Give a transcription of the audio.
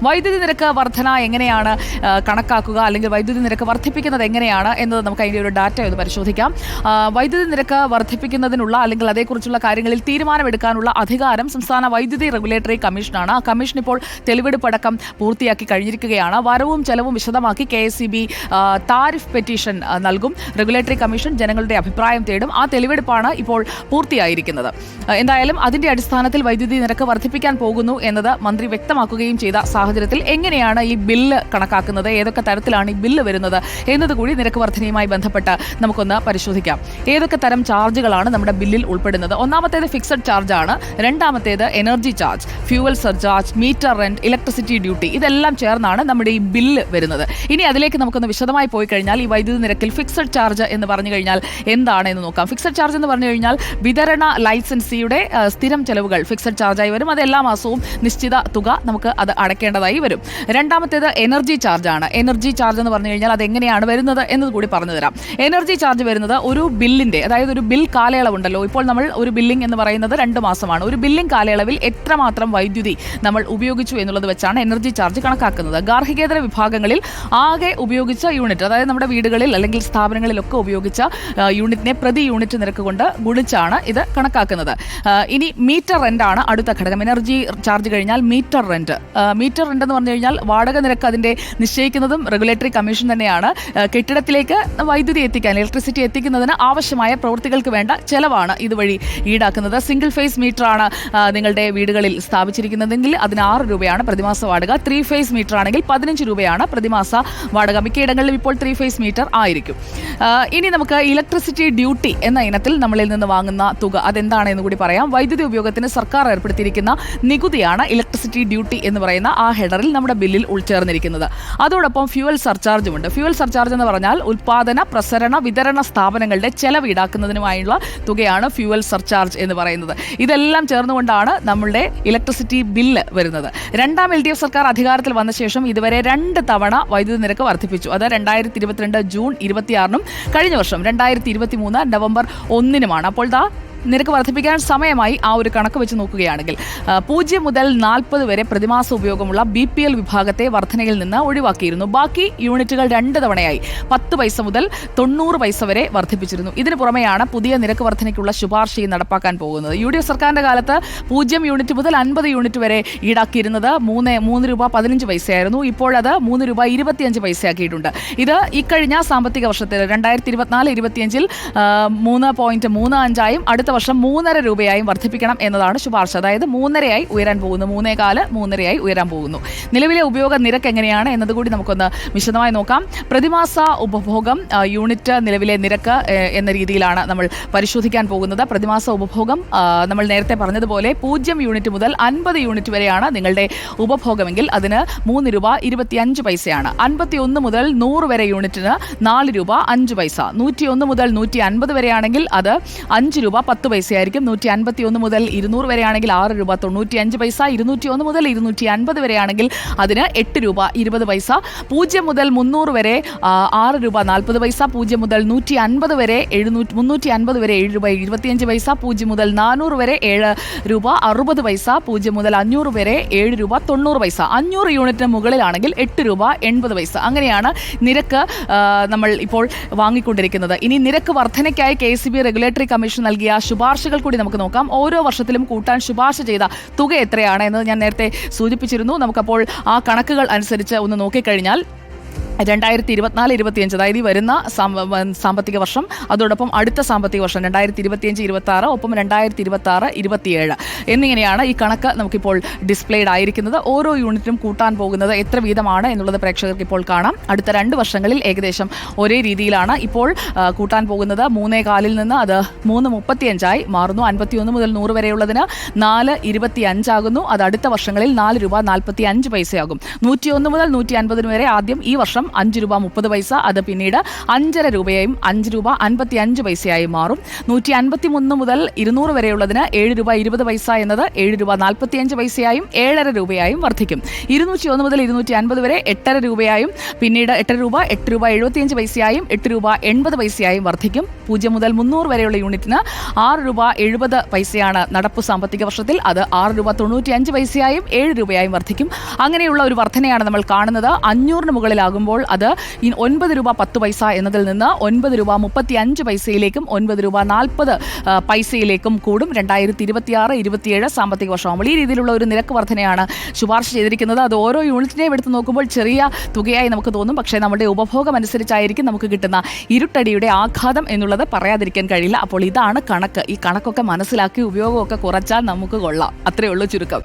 വൈദ്യുതി നിരക്ക് വർധന എങ്ങനെയാണ് കണക്കാക്കുക, അല്ലെങ്കിൽ വൈദ്യുതി നിരക്ക് വർദ്ധിപ്പിക്കുന്നത് എങ്ങനെയാണ് എന്നത് നമുക്ക് അതിൻ്റെ ഒരു ഡാറ്റ ഒന്ന് പരിശോധിക്കാം. വൈദ്യുതി നിരക്ക് വർദ്ധിപ്പിക്കുന്നതിനുള്ള അല്ലെങ്കിൽ അതേക്കുറിച്ചുള്ള കാര്യങ്ങളിൽ തീരുമാനമെടുക്കാനുള്ള അധികാരം സംസ്ഥാന വൈദ്യുതി റെഗുലേറ്ററി കമ്മീഷനാണ്. ആ കമ്മീഷൻ ഇപ്പോൾ തെളിവെടുപ്പടക്കം പൂർത്തിയാക്കി കഴിഞ്ഞിരിക്കുകയാണ്. വരവും ചെലവും വിശദമാക്കി KSEB താരിഫ് പെറ്റീഷൻ നൽകും. റെഗുലേറ്ററി കമ്മീഷൻ ജനങ്ങളുടെ അഭിപ്രായം തേടും. ആ തെളിവെടുപ്പാണ് ഇപ്പോൾ പൂർത്തിയായിരിക്കുന്നത്. എന്തായാലും അതിന്റെ അടിസ്ഥാനത്തിൽ വൈദ്യുതി നിരക്ക് വർദ്ധിപ്പിക്കാൻ പോകുന്നു എന്നത് മന്ത്രി വ്യക്തമാക്കുകയും ചെയ്ത സാഹചര്യത്തിൽ എങ്ങനെയാണ് ഈ ബില്ല് കണക്കാക്കുന്നത്, ഏതൊക്കെ തരത്തിലാണ് ഈ ബില്ല് വരുന്നത് എന്നതുകൂടി നിരക്ക് വർധനയുമായി ബന്ധപ്പെട്ട് നമുക്കൊന്ന് പരിശോധിക്കാം. ഏതൊക്കെ തരം ചാർജുകളാണ് നമ്മുടെ ബില്ലിൽ ഉൾപ്പെടുന്നത്? ഒന്നാമത്തേത് ഫിക്സഡ് ചാർജാണ്. രണ്ടാമത്തേത് energy charge, fuel surcharge, metre rent, electricity duty, ഇതെല്ലാം ചേർന്നാണ് നമ്മുടെ ഈ ബില്ല് വരുന്നത്. ഇനി അതിലേക്ക് നമുക്കൊന്ന് വിശദമായി പോയി കഴിഞ്ഞാൽ ഈ വൈദ്യുതി നിരക്കിൽ ഫിക്സഡ് ചാർജ് എന്ന് പറഞ്ഞു കഴിഞ്ഞാൽ എന്താണ് എന്ന് നോക്കാം. ഫിക്സഡ് ചാർജ് എന്ന് പറഞ്ഞു കഴിഞ്ഞാൽ വിതരണ ലൈസൻസിയുടെ സ്ഥിരം ചെലവുകൾ ഫിക്സഡ് ചാർജായി വരും. അത് എല്ലാ മാസവും നിശ്ചിത തുക നമുക്ക് അത് അടയ്ക്കേണ്ടതായി വരും. രണ്ടാമത്തേത് എനർജി ചാർജാണ്. എനർജി ചാർജ് എന്ന് പറഞ്ഞു കഴിഞ്ഞാൽ അതെങ്ങനെയാണ് വരുന്നത് എന്നത് കൂടി പറഞ്ഞു തരാം. എനർജി ചാർജ് വരുന്നത് ഒരു ബില്ലിന്റെ, അതായത് ഒരു ബിൽ കാലയളവുണ്ടല്ലോ. ഇപ്പോൾ നമ്മൾ ഒരു ബില്ലിംഗ് എന്ന് പറയുന്നത് 2 മാസമാണ്. ഒരു ബില്ലിംഗ് കാലയളവിൽ എത്രമാത്രം വൈദ്യുതി നമ്മൾ ഉപയോഗിച്ചു എന്നുള്ളത് വെച്ചാണ് എനർജി ചാർജ് കണക്കാക്കുന്നത്. ഗാർഹികേതര വിഭാഗങ്ങളിൽ ആകെ ഉപയോഗിച്ച യൂണിറ്റ്, അതായത് നമ്മുടെ വീടുകളിൽ അല്ലെങ്കിൽ സ്ഥാപനങ്ങളിലൊക്കെ ഉപയോഗിച്ച യൂണിറ്റിനെ പ്രതി യൂണിറ്റ് നിരക്ക് കൊണ്ട് ഗുണിച്ചാണ് ഇത് കണക്കാക്കുന്നത്. ഇനി മീറ്റർ റെന്റ് ആണ് അടുത്ത ഘടകം. എനർജി ചാർജ് കഴിഞ്ഞാൽ മീറ്റർ റെന്റ്. മീറ്റർ റെന്റ് എന്ന് പറഞ്ഞു കഴിഞ്ഞാൽ വാടക നിരക്ക് അതിന്റെ നിശ്ചയിക്കുന്നതും റെഗുലേറ്ററി കമ്മീഷൻ തന്നെയാണ്. കെട്ടിടത്തിലേക്ക് വൈദ്യുതി എത്തിക്കാൻ, ഇലക്ട്രിസിറ്റി എത്തിക്കുന്നതിന് ആവശ്യമായ പ്രവൃത്തികൾക്ക് വേണ്ട ചെലവാണ് ഇതുവഴി ഈടാക്കുന്നത്. സിംഗിൾ ഫേസ് മീറ്റർ ആണ് നിങ്ങളുടെ വീടുകളിൽ സ്ഥാപിച്ചിരിക്കുന്നതെങ്കിൽ അതിന് 6 രൂപയാണ് പ്രതിമാസ വാടക. 3 ഫേസ് മീറ്റർ ആണെങ്കിൽ 15 രൂപയാണ് പ്രതിമാസ വാടക. മിക്കയിടങ്ങളിലും ഇപ്പോൾ 3 ഫേസ് മീറ്റർ ആയിരിക്കും. ഇനി നമുക്ക് ഇലക്ട്രിസിറ്റി ഡ്യൂട്ടി എന്ന ഇനത്തിൽ നമ്മളിൽ നിന്ന് വാങ്ങുന്ന തുക അതെന്താണ് എന്ന് കൂടി പറയാം. വൈദ്യുതി ഉപയോഗത്തിന് സർക്കാർ ഏർപ്പെടുത്തിയിരിക്കുന്ന നികുതിയാണ് ഇലക്ട്രിസിറ്റി ഡ്യൂട്ടി എന്ന് പറയുന്ന ആ ഹെഡറിൽ നമ്മുടെ ബില്ലിൽ ഉൾച്ചേർന്നിരിക്കുന്നത്. അതോടൊപ്പം ഫ്യൂവൽ സർചാർജും ഉണ്ട്. ഫ്യൂവൽ സർചാർജ് എന്ന് പറഞ്ഞാൽ ഉൽപാദന, പ്രസരണ, വിതരണ സ്ഥാപനങ്ങളുടെ ചെലവ് ഈടാക്കുന്നതിനുമായുള്ള തുകയാണ് ഫ്യൂവൽ സർചാർജ് എന്ന് പറയുന്നത്. ഇതെല്ലാം ചേർന്നുകൊണ്ടാണ് നമ്മളുടെ ഇലക്ട്രിസിറ്റി ബില്ല് വരുന്നത്. രണ്ടാം LDF സർക്കാർ അധികാരത്തിൽ വന്ന ശേഷം ഇതുവരെ 2 തവണ വൈദ്യുതി നിരക്ക് വർദ്ധിപ്പിച്ചു. അത് 2022 ജൂൺ 26 കഴിഞ്ഞ വർഷം 2023 നവംബർ 1 അപ്പോൾ നിരക്ക് വർദ്ധിപ്പിക്കാൻ സമയമായി. ആ ഒരു കണക്ക് വെച്ച് നോക്കുകയാണെങ്കിൽ 0 മുതൽ 40 വരെ പ്രതിമാസ ഉപയോഗമുള്ള BPL വിഭാഗത്തെ വർധനയിൽ നിന്ന് ഒഴിവാക്കിയിരുന്നു. ബാക്കി യൂണിറ്റുകൾ 2 തവണയായി 10 പൈസ മുതൽ 90 പൈസ വരെ വർദ്ധിപ്പിച്ചിരുന്നു. ഇതിന് പുറമെയാണ് പുതിയ നിരക്ക് വർധനയ്ക്കുള്ള ശുപാർശയും നടപ്പാക്കാൻ പോകുന്നത്. UDF സർക്കാരിന്റെ കാലത്ത് 0 യൂണിറ്റ് മുതൽ 50 യൂണിറ്റ് വരെ ഈടാക്കിയിരുന്നത് 3 രൂപ 15 പൈസയായിരുന്നു. ഇപ്പോഴത് 3 രൂപ 25 പൈസയാക്കിയിട്ടുണ്ട്. ഇത് ഇക്കഴിഞ്ഞ സാമ്പത്തിക വർഷത്തിൽ 2024-25 3.35 അടുത്ത വർഷം 3.5 രൂപയായും വർദ്ധിപ്പിക്കണം എന്നതാണ് ശുപാർശ. അതായത് 3.5 ഉയരാൻ പോകുന്നു, 3.25 ഉയരാൻ പോകുന്നു. നിലവിലെ ഉപയോഗ നിരക്ക് എങ്ങനെയാണ് എന്നതുകൂടി നമുക്കൊന്ന് വിശദമായി നോക്കാം. പ്രതിമാസ ഉപഭോഗം യൂണിറ്റ് നിലവിലെ നിരക്ക് എന്ന രീതിയിലാണ് നമ്മൾ പരിശോധിക്കാൻ പോകുന്നത്. പ്രതിമാസ ഉപഭോഗം നമ്മൾ നേരത്തെ പറഞ്ഞതുപോലെ 0 യൂണിറ്റ് മുതൽ 50 യൂണിറ്റ് വരെയാണ് നിങ്ങളുടെ ഉപഭോഗമെങ്കിൽ അതിന് 3 രൂപ 25 പൈസയാണ്. 51 മുതൽ 100 വരെ യൂണിറ്റിന് 4 രൂപ 5 പൈസ. 101 മുതൽ 150 വരെയാണെങ്കിൽ അത് 5 രൂപ 10 പൈസയായിരിക്കും. 151 മുതൽ 200 വരെയാണെങ്കിൽ 6 രൂപ 95 പൈസ. 201 മുതൽ 250 വരെയാണെങ്കിൽ അതിന് 8 രൂപ 20 പൈസ. 0 മുതൽ 300 വരെ 6 രൂപ 40 പൈസ. 0 മുതൽ 150 വരെ 350 വരെ 7 രൂപ 25 പൈസ. 0 മുതൽ 400 വരെ 7 രൂപ 60 പൈസ. 0 മുതൽ 500 വരെ 7 രൂപ 90 പൈസ. 500 യൂണിറ്റിന് മുകളിലാണെങ്കിൽ 8 രൂപ 80 പൈസ. അങ്ങനെയാണ് നിരക്ക് നമ്മൾ ഇപ്പോൾ വാങ്ങിക്കൊണ്ടിരിക്കുന്നത്. ഇനി നിരക്ക് വർധനയ്ക്കായി KSEB റെഗുലേറ്ററി കമ്മീഷൻ നൽകിയ ശുപാർശകൾ കൂടി നമുക്ക് നോക്കാം. ഓരോ വർഷത്തിലും കൂട്ടാൻ ശുപാർശ ചെയ്ത തുക എത്രയാണ് എന്നത് ഞാൻ നേരത്തെ സൂചിപ്പിച്ചിരുന്നു. നമുക്കപ്പോൾ ആ കണക്കുകൾ അനുസരിച്ച് ഒന്ന് നോക്കിക്കഴിഞ്ഞാൽ 2024-25 അതായത് ഈ വരുന്ന സാമ്പത്തിക വർഷം, അതോടൊപ്പം അടുത്ത സാമ്പത്തിക വർഷം 2025-26, ഒപ്പം 2026-27 എന്നിങ്ങനെയാണ് ഈ കണക്ക് നമുക്കിപ്പോൾ ഡിസ്പ്ലേഡ് ആയിരിക്കുന്നത്. ഓരോ യൂണിറ്റും കൂട്ടാൻ പോകുന്നത് എത്ര വീതമാണ് എന്നുള്ളത് പ്രേക്ഷകർക്ക് ഇപ്പോൾ കാണാം. അടുത്ത 2 വർഷങ്ങളിൽ ഏകദേശം ഒരേ രീതിയിലാണ് ഇപ്പോൾ കൂട്ടാൻ പോകുന്നത്. 3.25 നിന്ന് അത് 3.35 മാറുന്നു. 51 മുതൽ 100 വരെയുള്ളതിന് 4.25 ആകുന്നു. അത് അടുത്ത വർഷങ്ങളിൽ 4 രൂപ 45 പൈസയാകും. 101 മുതൽ 150 വരെ ആദ്യം ഈ വർഷം രൂപ 30 പൈസ, അത് പിന്നീട് 5.5 രൂപയായും 5 രൂപ 55 പൈസയായും മാറും. 151 മുതൽ 200 വരെയുള്ളതിന് 7 രൂപ 20 പൈസ എന്നത് 7 രൂപ 45 പൈസയായും 7.5 രൂപയായും വർദ്ധിക്കും. 201 മുതൽ 250 വരെ 8.5 രൂപയായും പിന്നീട് 8 രൂപ 75 പൈസയായും 8 രൂപ 80 പൈസയായും വർദ്ധിക്കും. 0 മുതൽ 300 വരെയുള്ള യൂണിറ്റിന് 6 രൂപ 70 പൈസയാണ് നടപ്പ് സാമ്പത്തിക വർഷത്തിൽ. അത് 6 രൂപ 95 പൈസയായും 7 രൂപയായും വർദ്ധിക്കും. അങ്ങനെയുള്ള ഒരു വർധനയാണ് നമ്മൾ കാണുന്നത്. 500 മുകളിലാകുമ്പോൾ അത് 9 രൂപ 10 പൈസ എന്നതിൽ നിന്ന് 9 രൂപ 35 പൈസയിലേക്കും 9 രൂപ 40 പൈസയിലേക്കും കൂടും 2026-27 സാമ്പത്തിക വർഷമാകുമ്പോൾ. ഈ രീതിയിലുള്ള ഒരു നിരക്ക് വർധനയാണ് ശുപാർശ ചെയ്തിരിക്കുന്നത്. അത് ഓരോ യൂണിറ്റിനെയും എടുത്ത് നോക്കുമ്പോൾ ചെറിയ തുകയായി നമുക്ക് തോന്നും. പക്ഷേ നമ്മുടെ ഉപഭോഗം അനുസരിച്ചായിരിക്കും നമുക്ക് കിട്ടുന്ന ഇരുട്ടടിയുടെ ആഘാതം എന്നുള്ളത് പറയാതിരിക്കാൻ കഴിയില്ല. അപ്പോൾ ഇതാണ് കണക്ക്. ഈ കണക്കൊക്കെ മനസ്സിലാക്കി ഉപയോഗമൊക്കെ കുറച്ചാൽ നമുക്ക് കൊള്ളാം. അത്രയേ ഉള്ളൂ ചുരുക്കം.